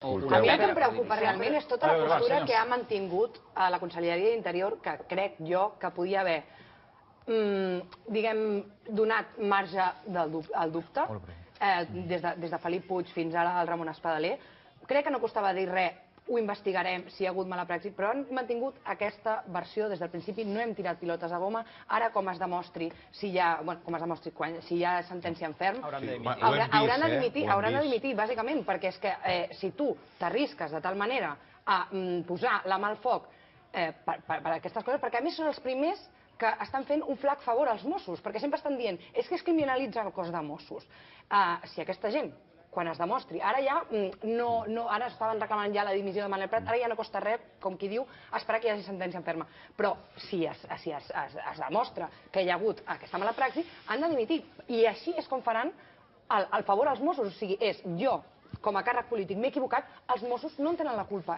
A mi el que em preocupa realment és tota la postura que ha mantingut la Conselleria d'Interior, que crec jo que podia haver, diguem, donat marge al dubte, des de Felip Puig fins ara al Ramon Espadaler. Crec que no costava dir res, ho investigarem si hi ha hagut mala praxi, però han mantingut aquesta versió des del principi, no hem tirat pilotes a goma. Ara, com es demostri si hi ha sentència en ferm, hauran de dimitir, bàsicament, perquè és que si tu t'arrisques de tal manera a posar la mà al foc per aquestes coses, perquè a més són els primers que estan fent un flac favor als Mossos, perquè sempre estan dient és que es criminalitza el cos de Mossos. Si aquesta gent, quan es demostri, ara estaven reclamant ja la dimissió de Manel Prat, ara ja no costa res, com qui diu, esperar que hi hagi sentència en ferma. Però si es demostra que hi ha hagut aquesta mala praxi, han de dimitir. I així és com faran el favor als Mossos. O sigui, jo, com a càrrec polític, m'he equivocat, els Mossos no en tenen la culpa.